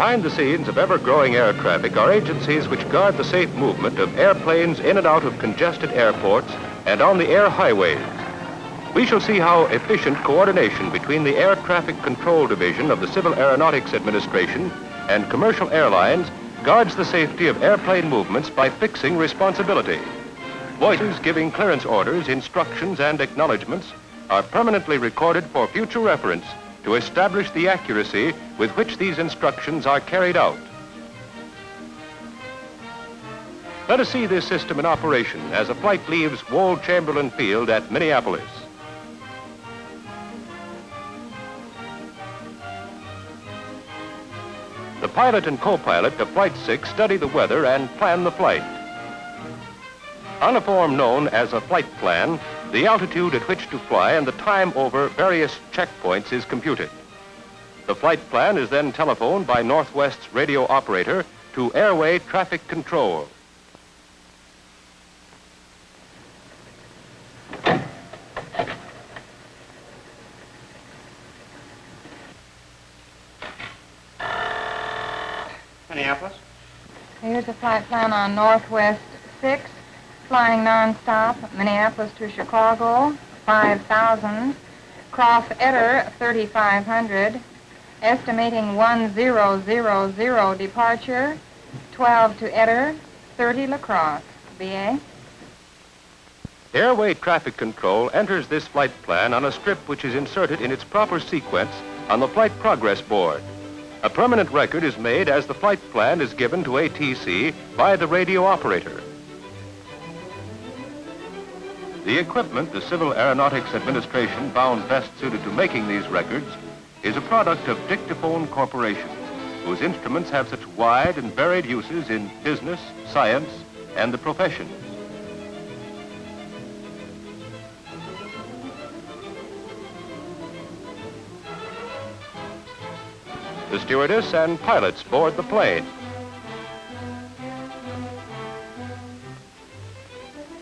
Behind the scenes of ever-growing air traffic are agencies which guard the safe movement of airplanes in and out of congested airports and on the air highways. We shall see how efficient coordination between the Air Traffic Control Division of the Civil Aeronautics Administration and commercial airlines guards the safety of airplane movements by fixing responsibility. Voices giving clearance orders, instructions, and acknowledgments are permanently recorded for future reference to establish the accuracy with which these instructions are carried out. Let us see this system in operation as a flight leaves Wold Chamberlain Field at Minneapolis. The pilot and co-pilot of Flight 6 study the weather and plan the flight. On a form known as a flight plan, the altitude at which to fly and the time over various checkpoints is computed. The flight plan is then telephoned by Northwest's radio operator to Airway Traffic Control. Minneapolis. Here's a flight plan on Northwest 6, flying nonstop, Minneapolis to Chicago, 5,000. Cross Eder, 3,500. Estimating 1000 departure, 12 to Eder, 30 La Crosse. BA. Airway Traffic Control enters this flight plan on a strip which is inserted in its proper sequence on the flight progress board. A permanent record is made as the flight plan is given to ATC by the radio operator. The equipment the Civil Aeronautics Administration found best suited to making these records is a product of Dictaphone Corporation, whose instruments have such wide and varied uses in business, science, and the professions. The stewardess and pilots board the plane.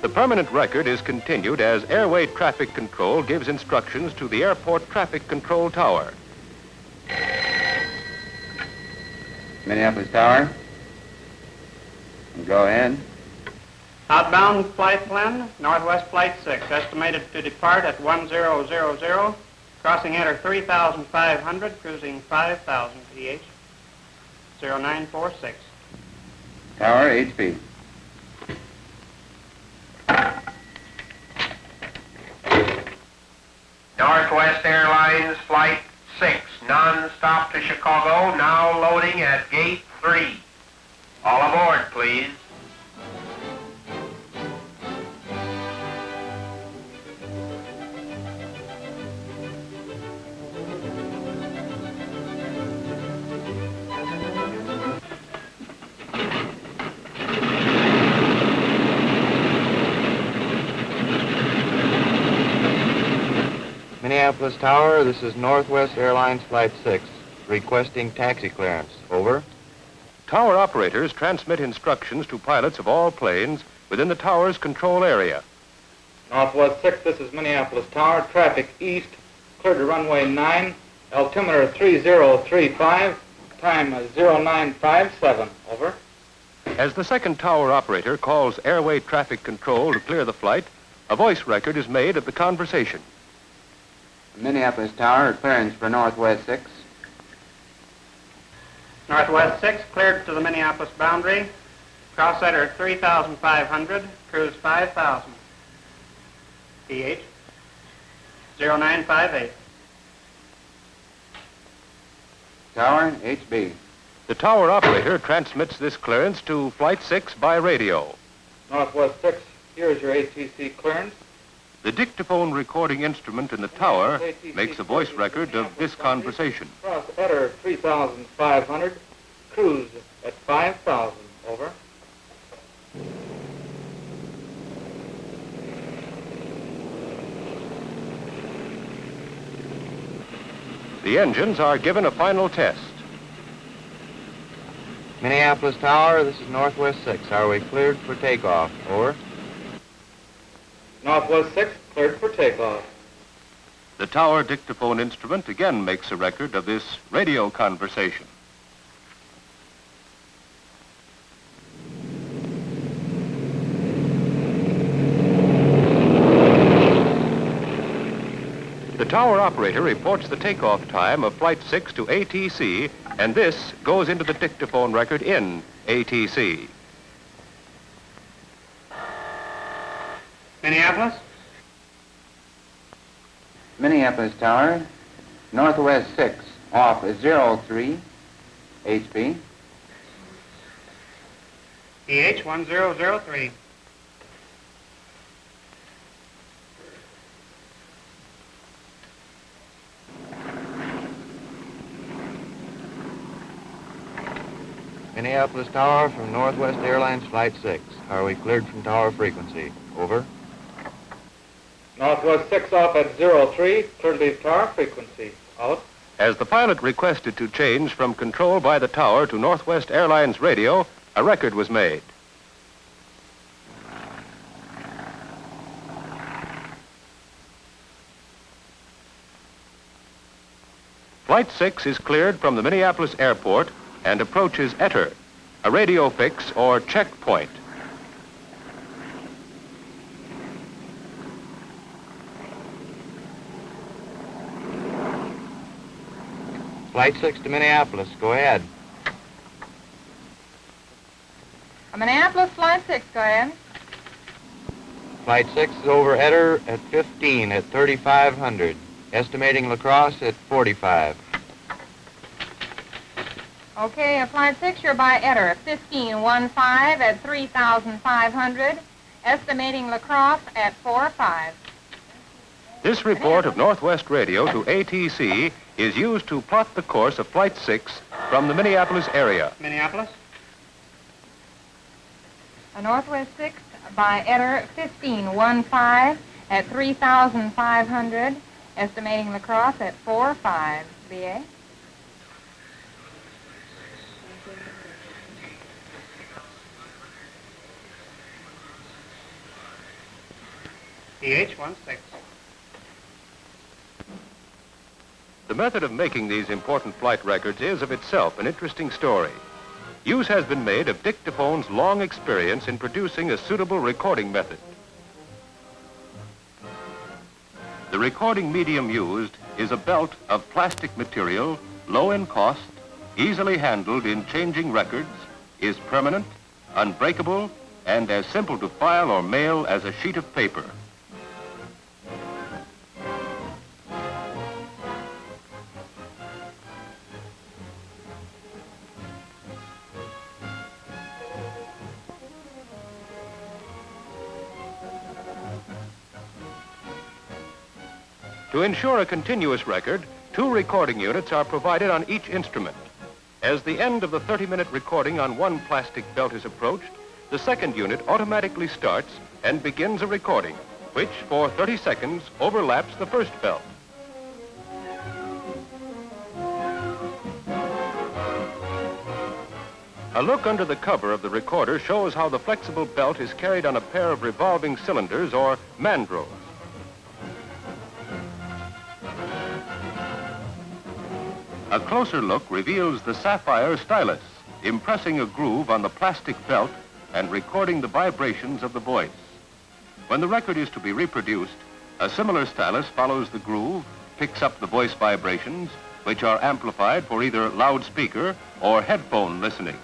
The permanent record is continued as Airway Traffic Control gives instructions to the Airport Traffic Control Tower. Minneapolis Tower. Go ahead. Outbound flight plan, Northwest Flight 6, estimated to depart at 1000, crossing Eder 3,500, cruising 5,000 PH, 0946. Tower, HP. Northwest Airlines Flight 6, non-stop to Chicago, now loading at Gate 3. All aboard, please. Minneapolis Tower, this is Northwest Airlines Flight 6, requesting taxi clearance. Over. Tower operators transmit instructions to pilots of all planes within the tower's control area. Northwest 6, this is Minneapolis Tower, traffic east, clear to runway 9, altimeter 3035, time 0957, over. As the second tower operator calls Airway Traffic Control to clear the flight, a voice record is made of the conversation. Minneapolis Tower, clearance for Northwest 6. Northwest 6, cleared to the Minneapolis boundary, cross Eder 3,500, cruise 5,000 PH, 0958. Tower, HB. The tower operator transmits this clearance to Flight 6 by radio. Northwest 6, here's your ATC clearance. The dictaphone recording instrument in the tower makes a voice record of this conversation. Cross Eder 3,500, cruise at 5,000, over. The engines are given a final test. Minneapolis Tower, this is Northwest 6. Are we cleared for takeoff? Over. Northwest 6, cleared for takeoff. The tower dictaphone instrument again makes a record of this radio conversation. tower operator reports the takeoff time of Flight 6 to ATC, and this goes into the dictaphone record in ATC. Minneapolis? Minneapolis Tower, Northwest 6, off 03, HP. EH 1003. Minneapolis Tower from Northwest Airlines Flight 6. Are we cleared from tower frequency? Over. Northwest 6 off at 03, clear to leave tower frequency. Out. As the pilot requested to change from control by the tower to Northwest Airlines radio, a record was made. Flight 6 is cleared from the Minneapolis airport and approaches Etter, a radio fix or checkpoint. Flight 6 to Minneapolis. Go ahead. Minneapolis Flight 6, go ahead. Flight 6 is over Etter at 15 at 3,500. Estimating La Crosse at 45. Okay, Flight 6, you're by Etter, 1515 at 3,500. Estimating La Crosse at 45. This report of Northwest Radio to ATC is used to plot the course of Flight 6 from the Minneapolis area. Minneapolis? Northwest 6 by Etter, 1515 at 3,500. Estimating La Crosse at 45. BA? EH 16. The method of making these important flight records is of itself an interesting story. Use has been made of dictaphone's long experience in producing a suitable recording method. The recording medium used is a belt of plastic material, low in cost, easily handled in changing records, is permanent, unbreakable, and as simple to file or mail as a sheet of paper. To ensure a continuous record, 2 recording units are provided on each instrument. As the end of the 30-minute recording on one plastic belt is approached, the second unit automatically starts and begins a recording, which for 30 seconds overlaps the first belt. A look under the cover of the recorder shows how the flexible belt is carried on a pair of revolving cylinders or mandrels. A closer look reveals the sapphire stylus, impressing a groove on the plastic belt and recording the vibrations of the voice. When the record is to be reproduced, a similar stylus follows the groove, picks up the voice vibrations, which are amplified for either loudspeaker or headphone listening.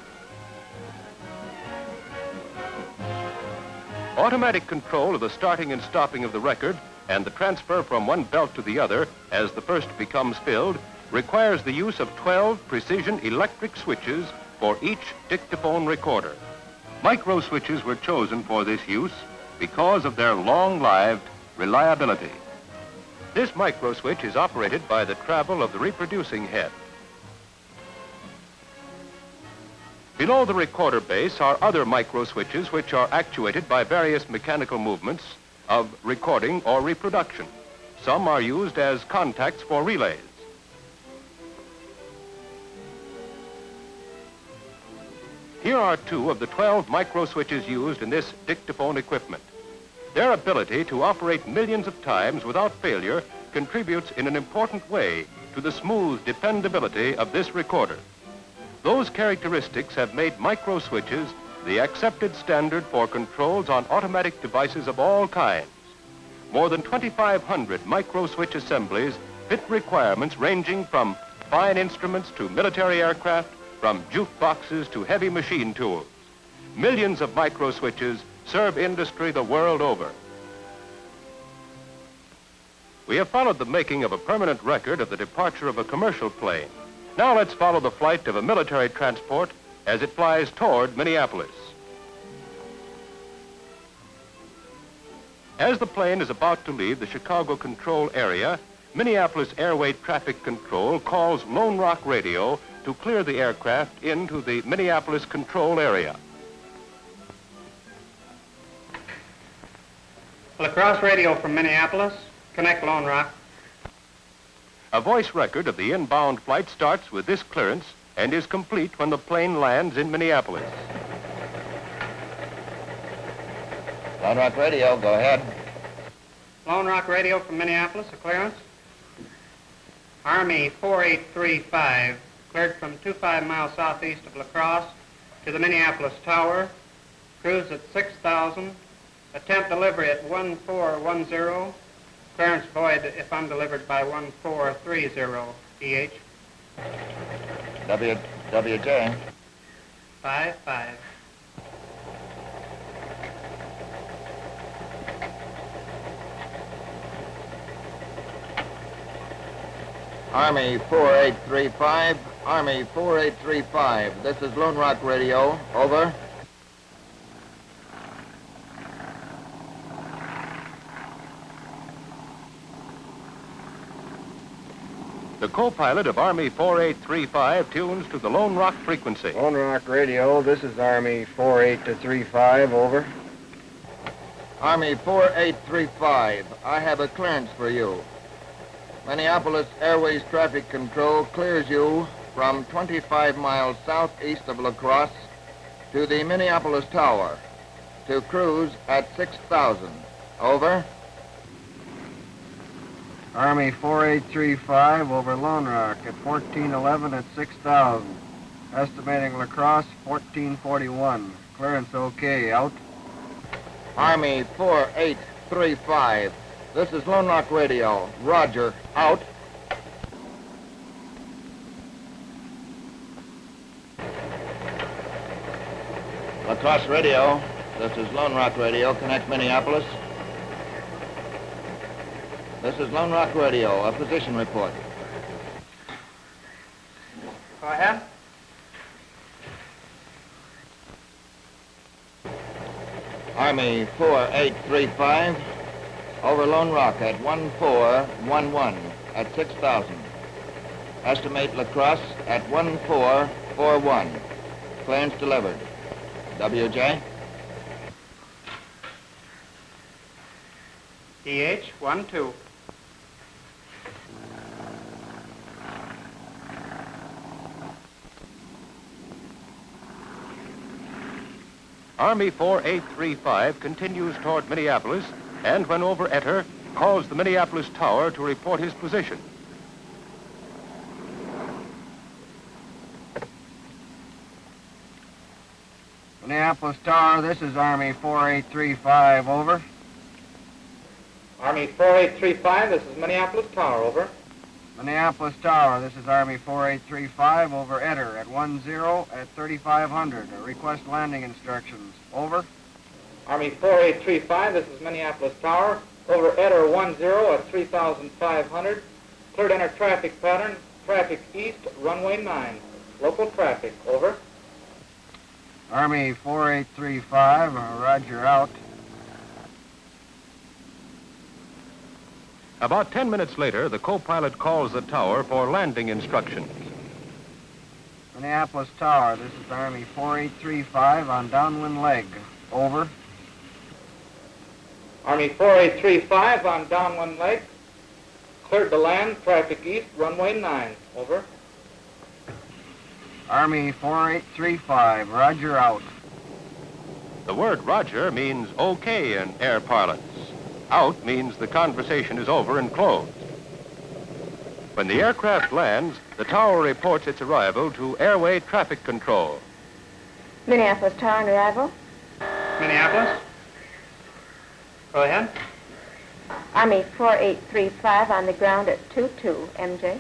Automatic control of the starting and stopping of the record and the transfer from one belt to the other as the first becomes filled requires the use of 12 precision electric switches for each dictaphone recorder. Micro switches were chosen for this use because of their long-lived reliability. This micro switch is operated by the travel of the reproducing head. Below the recorder base are other micro switches which are actuated by various mechanical movements of recording or reproduction. Some are used as contacts for relays. Here are 2 of the 12 micro switches used in this dictaphone equipment. Their ability to operate millions of times without failure contributes in an important way to the smooth dependability of this recorder. Those characteristics have made micro switches the accepted standard for controls on automatic devices of all kinds. more than 2,500 micro-switch assemblies fit requirements ranging from fine instruments to military aircraft, from jukeboxes to heavy machine tools. Millions of micro-switches serve industry the world over. We have followed the making of a permanent record of the departure of a commercial plane. Now let's follow the flight of a military transport as it flies toward Minneapolis. As the plane is about to leave the Chicago control area, Minneapolis Airway Traffic Control calls Lone Rock Radio to clear the aircraft into the Minneapolis control area. Lacrosse radio from Minneapolis. Connect Lone Rock. A voice record of the inbound flight starts with this clearance and is complete when the plane lands in Minneapolis. Lone Rock Radio, go ahead. Lone Rock radio from Minneapolis, a clearance. Army 4835, cleared from 25 miles southeast of La Crosse to the Minneapolis Tower. Cruise at 6,000. Attempt delivery at 1410. Clearance void if undelivered by 1430 EH. WJ. 55. Army 4835, Army 4835. This is Lone Rock Radio. Over. The co-pilot of Army 4835 tunes to the Lone Rock frequency. Lone Rock Radio, this is Army 4835, over. Army 4835, I have a clearance for you. Minneapolis Airways Traffic Control clears you from 25 miles southeast of La Crosse to the Minneapolis Tower to cruise at 6,000. Over. Army 4835, over Lone Rock at 1411 at 6,000. Estimating La Crosse, 1441. Clearance okay, out. Army 4835, this is Lone Rock Radio. Roger, out. La Crosse Radio, this is Lone Rock Radio. Connect Minneapolis. This is Lone Rock Radio, a position report. Go ahead. Army 4835, over Lone Rock at 1411 at 6,000. Estimate La Crosse at 1441. Clearance delivered. WJ? EH 12. Army 4835 continues toward Minneapolis and, when over Ettor, calls the Minneapolis Tower to report his position. Minneapolis Tower, this is Army 4835, over. Army 4835, this is Minneapolis Tower, over. Minneapolis Tower, this is Army 4835, over Ettor at 10 at 3,500. Request landing instructions, over. Army 4835, this is Minneapolis Tower, over Ettor 10 at 3,500. Cleared enter traffic pattern, traffic east, runway 9. Local traffic, over. Army 4835, roger, out. About 10 minutes later, the co-pilot calls the tower for landing instructions. Minneapolis Tower, this is Army 4835 on downwind leg, over. Army 4835 on downwind leg. Cleared to land, traffic east, runway 9, over. Army 4835, roger, out. The word roger means okay in air parlance. Out means the conversation is over and closed. When the aircraft lands, the tower reports its arrival to Airway Traffic Control. Minneapolis Tower on arrival. Minneapolis. Go ahead. Army 4835 on the ground at 22, MJ.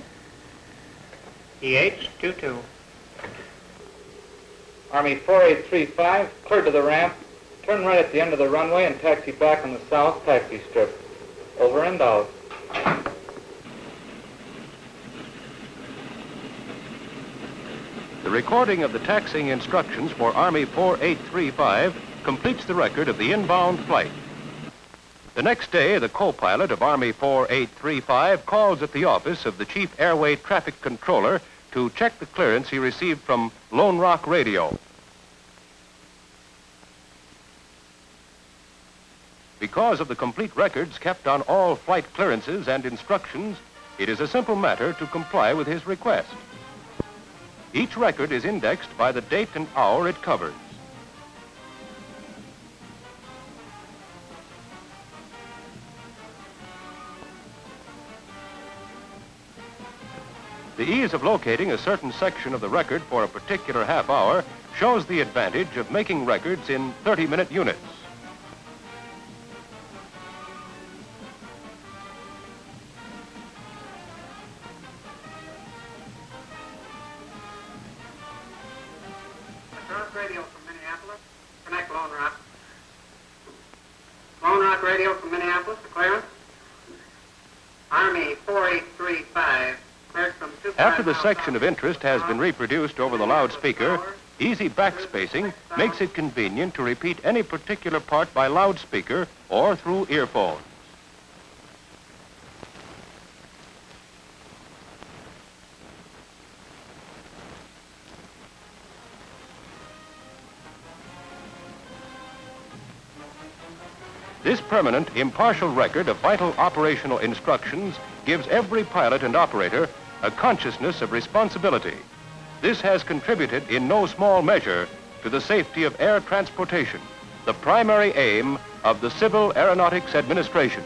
EH 22. Army 4835, cleared to the ramp. Turn right at the end of the runway and taxi back on the south taxi strip. Over and out. The recording of the taxiing instructions for Army 4835 completes the record of the inbound flight. The next day, the co-pilot of Army 4835 calls at the office of the Chief Airway Traffic Controller to check the clearance he received from Lone Rock Radio. Because of the complete records kept on all flight clearances and instructions, it is a simple matter to comply with his request. Each record is indexed by the date and hour it covers. The ease of locating a certain section of the record for a particular half hour shows the advantage of making records in 30-minute units. Radio from Minneapolis. Connect Lone Rock. Lone Rock Radio from Minneapolis, the clearance. Army 4835, cleared from 25 After the miles section of south. interest has been reproduced over the loudspeaker, easy backspacing makes it convenient to repeat any particular part by loudspeaker or through earphones. This permanent, impartial record of vital operational instructions gives every pilot and operator a consciousness of responsibility. This has contributed in no small measure to the safety of air transportation, the primary aim of the Civil Aeronautics Administration.